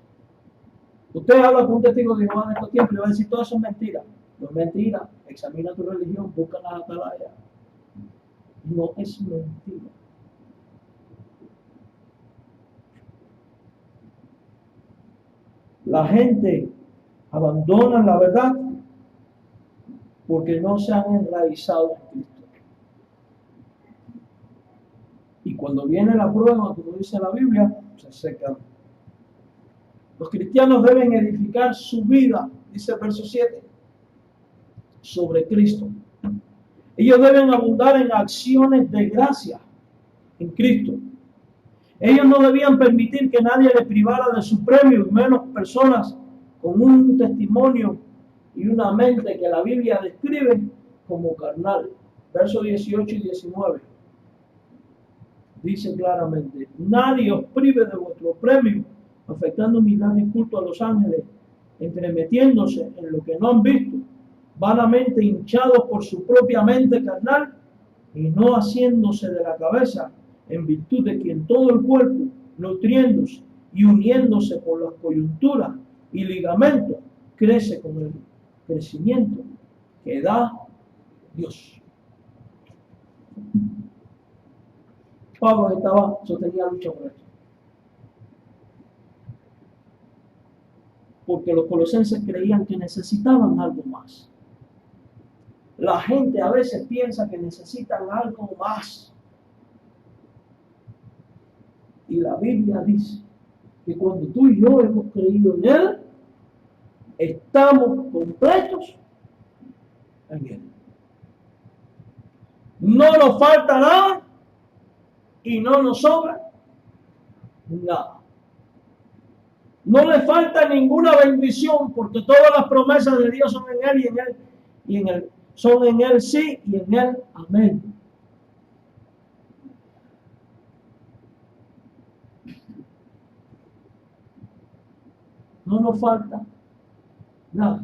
Usted habla con un testigo de Jehová en estos tiempos y va a decir todo eso es mentira. No es mentira. Examina tu religión, busca las atalayas. No es mentira. La gente abandona la verdad porque no se han enraizado en Cristo. Y cuando viene la prueba, como dice la Biblia, se secan. Los cristianos deben edificar su vida, dice el verso 7, sobre Cristo. Ellos deben abundar en acciones de gracia en Cristo, Ellos no debían permitir que nadie les privara de su premio, y menos personas con un testimonio y una mente que la Biblia describe como carnal. Versos 18 y 19. Dice claramente: nadie os prive de vuestro premio, afectando humildad y culto a los ángeles, entremetiéndose en lo que no han visto, vanamente hinchados por su propia mente carnal, y no haciéndose de la cabeza, en virtud de quien todo el cuerpo, nutriéndose y uniéndose por las coyunturas y ligamentos, crece con el crecimiento que da Dios. Pablo sostenía lucha por esto, porque los colosenses creían que necesitaban algo más. La gente a veces piensa que necesitan algo más. Y la Biblia dice que cuando tú y yo hemos creído en Él, estamos completos en Él. No nos falta nada y no nos sobra nada. No le falta ninguna bendición, porque todas las promesas de Dios son en Él y en Él y en Él. Son en Él sí y en Él amén. No nos falta nada.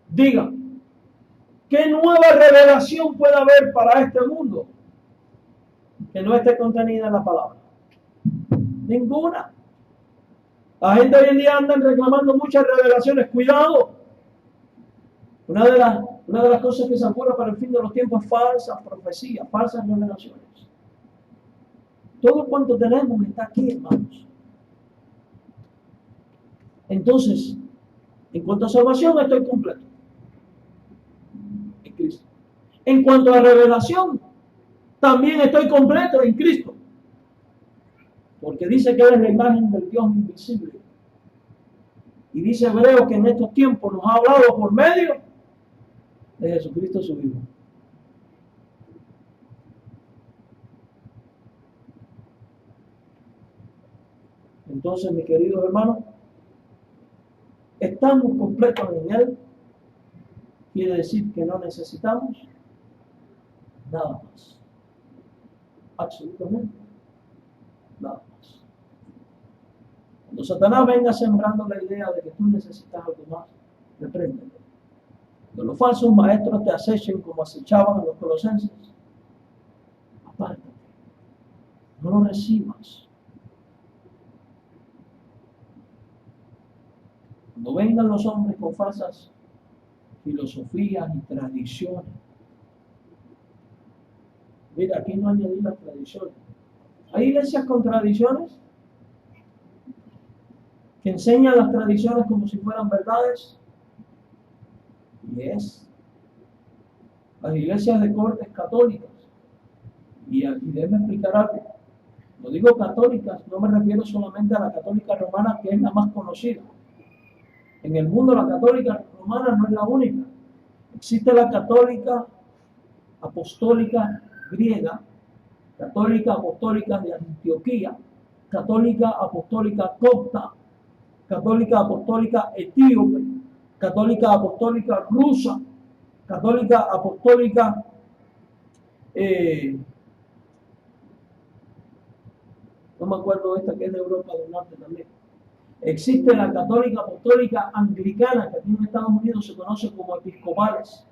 Diga, ¿qué nueva revelación puede haber para este mundo que no esté contenida en la palabra? Ninguna. La gente hoy en día anda reclamando muchas revelaciones. Cuidado. Una de las cosas que se ocurre para el fin de los tiempos es falsas profecías, falsas revelaciones. Todo cuanto tenemos está aquí, hermanos. Entonces, en cuanto a salvación, estoy completo en Cristo. En cuanto a revelación, también estoy completo en Cristo. Porque dice que Él es la imagen del Dios invisible. Y dice Hebreo que en estos tiempos nos ha hablado por medio de Jesucristo su Hijo. Entonces, mis queridos hermanos, estamos completos en Él. Quiere decir que no necesitamos nada más. Absolutamente nada más. Cuando Satanás venga sembrando la idea de que tú necesitas algo más, repréndelo. Cuando los falsos maestros te acechen como acechaban a los colosenses, apártate. No lo recibas. Cuando vengan los hombres con falsas filosofías y tradiciones, mira, aquí no añadí las tradiciones. Hay iglesias con tradiciones que enseñan las tradiciones como si fueran verdades. Yes. Las iglesias de cortes católicas. Y déjenme explicar algo. No digo católicas, no me refiero solamente a la católica romana, que es la más conocida. En el mundo la católica romana no es la única. Existe la católica apostólica griega, católica apostólica de Antioquía, católica apostólica copta, católica apostólica etíope, católica apostólica rusa, católica apostólica no me acuerdo esta que es de Europa del Norte también. Existe la católica apostólica anglicana, que aquí en Estados Unidos se conoce como episcopales.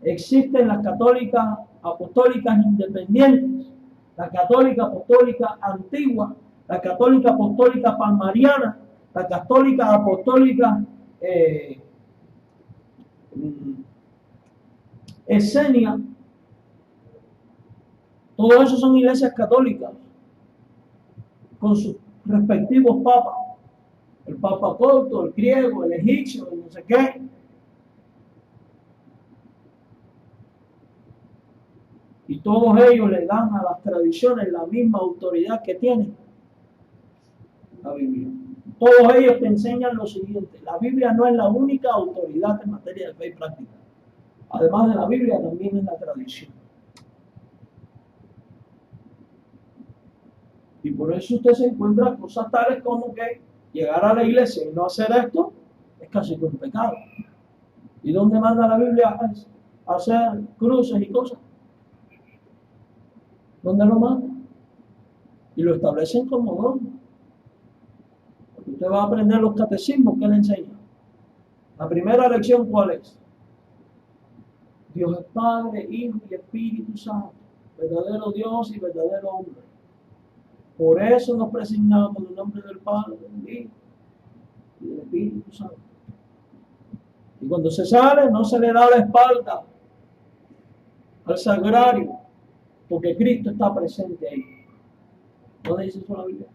Existen las católicas apostólicas independientes, la católica apostólica antigua, la católica apostólica palmariana, la católica apostólica esenia. Todos esos son iglesias católicas con sus respectivos papas, el papa copto, el griego, el egipcio, el no sé qué. Y todos ellos le dan a las tradiciones la misma autoridad que tiene la Biblia. Todos ellos te enseñan lo siguiente: la Biblia no es la única autoridad en materia de fe y práctica. Además de la Biblia, también es la tradición. Y por eso usted se encuentra cosas tales como que llegar a la iglesia y no hacer esto es casi que un pecado. ¿Y dónde manda la Biblia a hacer cruces y cosas? ¿Dónde lo manda? Y lo establecen como don. Porque usted va a aprender los catecismos que le enseña. La primera lección, ¿cuál es? Dios es Padre, Hijo y Espíritu Santo, verdadero Dios y verdadero hombre. Por eso nos presignamos en el nombre del Padre, del Hijo y del Espíritu Santo. Y cuando se sale, no se le da la espalda al sagrario, porque Cristo está presente ahí. ¿Dónde dice eso la Biblia?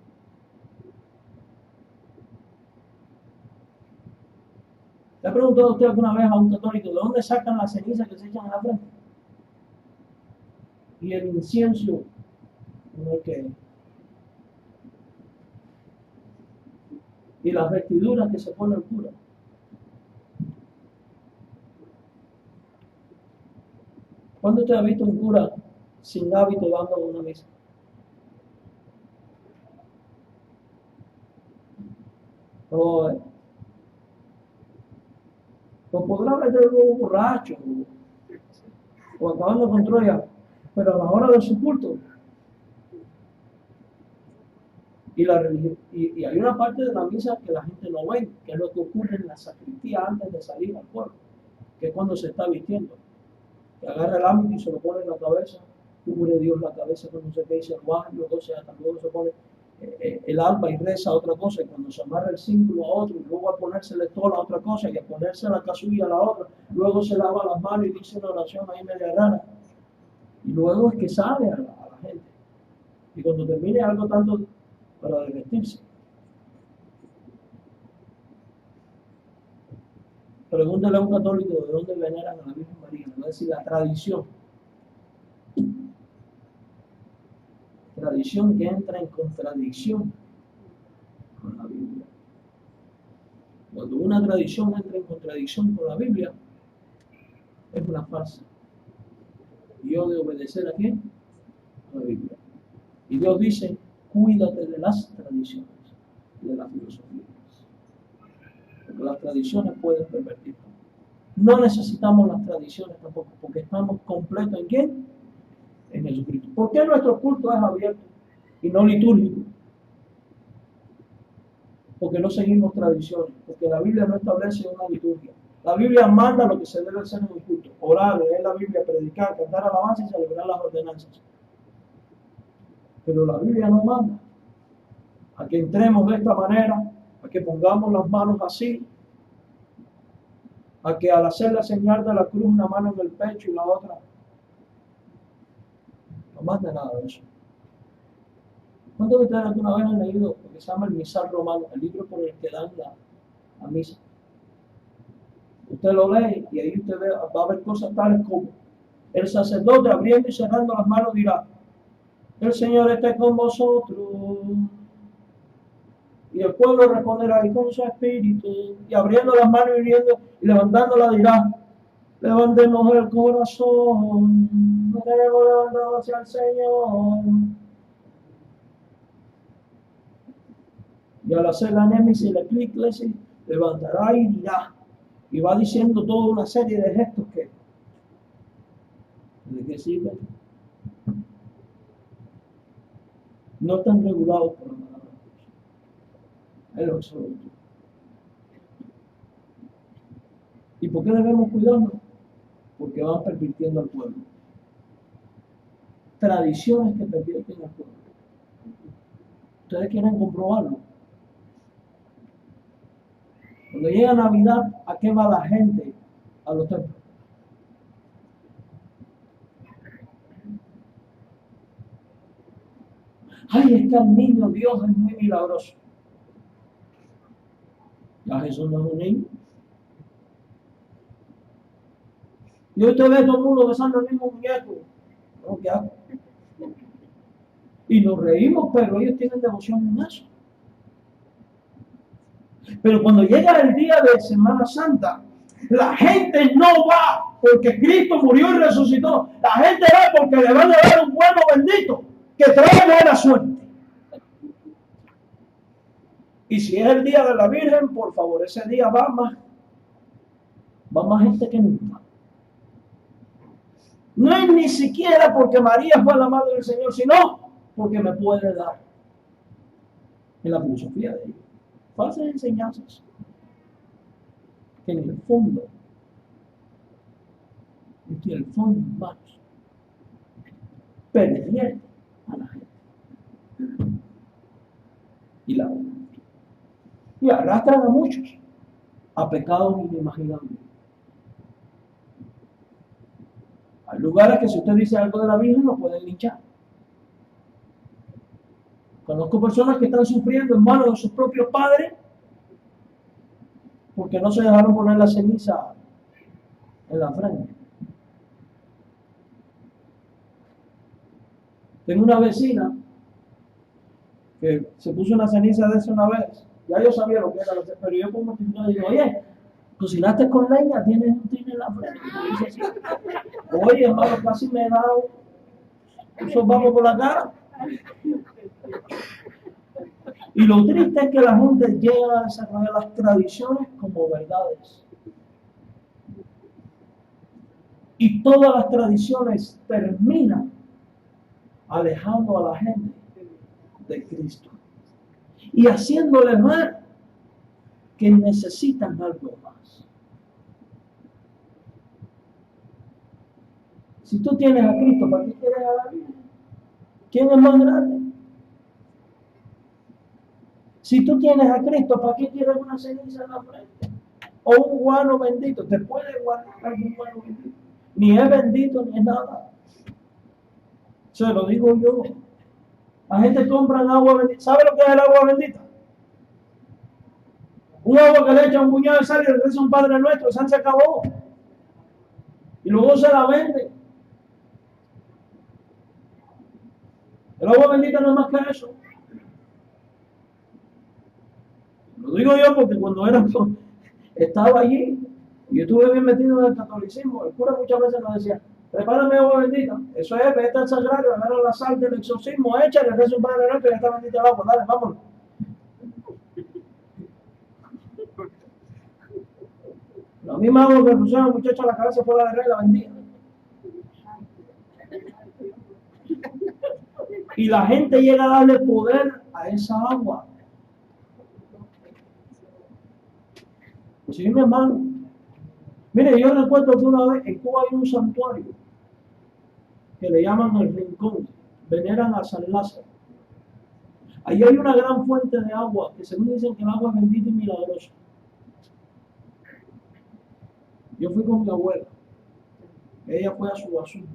¿Le ha preguntado usted alguna vez a un católico de dónde sacan la ceniza que se echan en la frente? Y el incienso, y las vestiduras que se pone el cura. ¿Cuándo usted ha visto un cura sin hábito dando una misa? No podrá meter luego borracho o acabando con Troya, pero a la hora de su culto. Y la religión, y hay una parte de la misa que la gente no ve, que es lo que ocurre en la sacristía antes de salir al pueblo, que es cuando se está vistiendo. Que agarra el ámbito y se lo pone en la cabeza, cubre Dios la cabeza con no sé qué, y se baja, luego se pone el alba y reza otra cosa, y cuando se amarra el símbolo a otro, y luego a ponérsele toda la otra cosa, y a ponerse la casulla a la otra, luego se lava las manos y dice una oración ahí media rara, y luego es que sale a la gente. Y cuando termine algo tanto para desvestirse. Pregúntale a un católico de dónde veneran a la Virgen María. Le va a decir la tradición. Tradición que entra en contradicción con la Biblia. Cuando una tradición entra en contradicción con la Biblia, es una farsa. Y yo de obedecer a quién? A la Biblia. Y Dios dice, cuídate de las tradiciones y de las filosofías. Porque las tradiciones pueden pervertir. No necesitamos las tradiciones tampoco, porque estamos completos en quién? En Jesucristo. ¿Por qué nuestro culto es abierto y no litúrgico? Porque no seguimos tradiciones, porque la Biblia no establece una liturgia. La Biblia manda lo que se debe hacer en un culto: orar, leer la Biblia, predicar, cantar alabanza y celebrar las ordenanzas. Pero la Biblia no manda a que entremos de esta manera, a que pongamos las manos así, a que al hacer la señal de la cruz una mano en el pecho y la otra. No manda nada de eso. ¿Cuántos de ustedes alguna vez han leído lo que se llama el misal romano, el libro por el que dan la misa? Usted lo lee y ahí usted va a ver cosas tales como: el sacerdote abriendo y cerrando las manos dirá, el Señor esté con vosotros. Y el pueblo responderá, y con su espíritu. Y abriendo las manos y levantándola dirá, levantemos el corazón, no tenemos levantado hacia el Señor. Y al hacer la némesis y la eclíclesis, levantará y dirá. Y va diciendo toda una serie de gestos que, ¿de qué sirven? No están regulados por la palabra de Dios. Es lo absoluto. ¿Y por qué debemos cuidarnos? Porque van pervirtiendo al pueblo. Tradiciones que pervierten al pueblo. ¿Ustedes quieren comprobarlo? Cuando llega Navidad, ¿a qué va la gente a los templos? Ay, es que el niño Dios es muy milagroso. Ya Jesús no es un niño. Y hoy te ve todo el mundo besando el mismo muñeco. ¿No? ¿Qué hago? Y nos reímos, pero ellos tienen devoción en eso. Pero cuando llega el día de Semana Santa, la gente no va porque Cristo murió y resucitó. La gente va porque le van a dar un huevo bendito que trae buena suerte. Y si es el día de la Virgen, por favor, ese día va más gente que nunca. No es ni siquiera porque María fue la madre del Señor, sino porque me puede dar. En la filosofía de ellos. Falsas enseñanzas. Que en el fondo, humanos, pervierten a la gente. Y arrastran a muchos a pecados inimaginables. Hay lugares que si usted dice algo de la Virgen lo pueden linchar. Conozco personas que están sufriendo en manos de sus propios padres porque no se dejaron poner la ceniza en la frente. Tengo una vecina que se puso una ceniza de esa una vez. Ya yo sabía lo que era, pero yo como que le digo, oye, cocinaste con leña, tienes un tine en la frente. Y dice así, oye, hermano, casi me he dado esos vamos por la cara. Y lo triste es que la gente llega a desarrollar las tradiciones como verdades. Y todas las tradiciones terminan alejando a la gente de Cristo y haciéndole ver que necesitan algo más. Si tú tienes a Cristo, ¿para qué quieres a la Virgen? ¿Quién es más grande? Si tú tienes a Cristo, ¿para qué quieres una ceniza en la frente? O un guano bendito. ¿Te puede guardar algún guano bendito? Ni es bendito ni es nada. Se lo digo yo. La gente compra agua bendita. ¿Sabe lo que es el agua bendita? Un agua que le echa un puñado de sal y le reza un Padre Nuestro, sal se acabó. Y luego se la vende. El agua bendita no es más que eso. Lo digo yo porque cuando estaba allí y yo estuve bien metido en el catolicismo, el cura muchas veces nos decía, prepárame agua bendita. Eso es, vete al sagrario, agarra la sal del exorcismo, échale, reza un Padre Nuestro y ya está bendita el agua. Dale, vámonos. La misma agua que pusieron al muchacho a la cabeza fue la de rey, la vendía. Y la gente llega a darle poder a esa agua. Sí, mi hermano. Mire, yo recuerdo que una vez en Cuba hay un santuario que le llaman el Rincón. Veneran a San Lázaro. Allí hay una gran fuente de agua que según dicen que el agua es bendita y milagrosa. Yo fui con mi abuela. Ella fue a su asunto.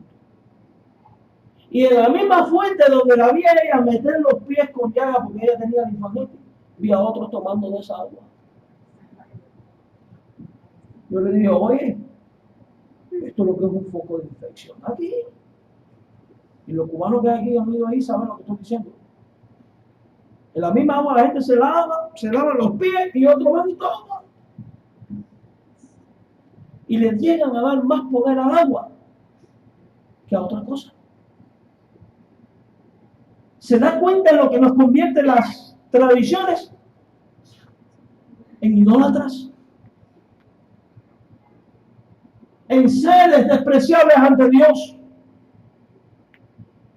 Y en la misma fuente donde la vi ella meter los pies con llaga porque ella tenía linfangite, vi a otros tomando de esa agua. Yo le dije, oye, esto es lo que es un foco de infección aquí. Y los cubanos que hay aquí han ido ahí saben lo que estoy diciendo. En la misma agua la gente se lava los pies y otros van y toman. Y les llegan a dar más poder al agua que a otra cosa. ¿Se da cuenta de lo que nos convierte las tradiciones en idólatras? En seres despreciables ante Dios.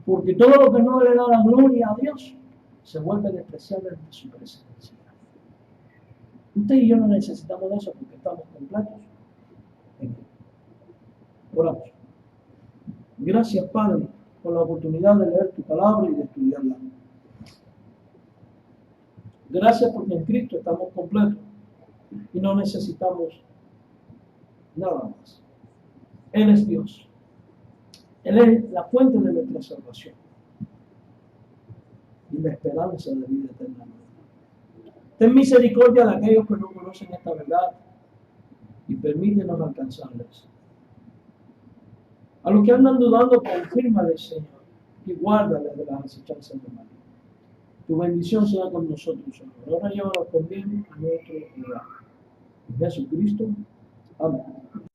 Porque todo lo que no le da la gloria a Dios se vuelve despreciable ante su presencia. Usted y yo no necesitamos de eso porque estamos completos en Él. Oramos. Gracias, Padre, por la oportunidad de leer tu palabra y de estudiarla. Gracias porque en Cristo estamos completos y no necesitamos nada más. Él es Dios. Él es la fuente de nuestra salvación y la esperanza de vida eterna. Ten misericordia de aquellos que no conocen esta verdad y permítenos alcanzarles. A los que andan dudando, confírmales, Señor, y guárdales de las acechanzas de María. Tu bendición sea con nosotros, Señor. Ahora llévanos con bien a nuestro hogar. En Jesucristo. Amén.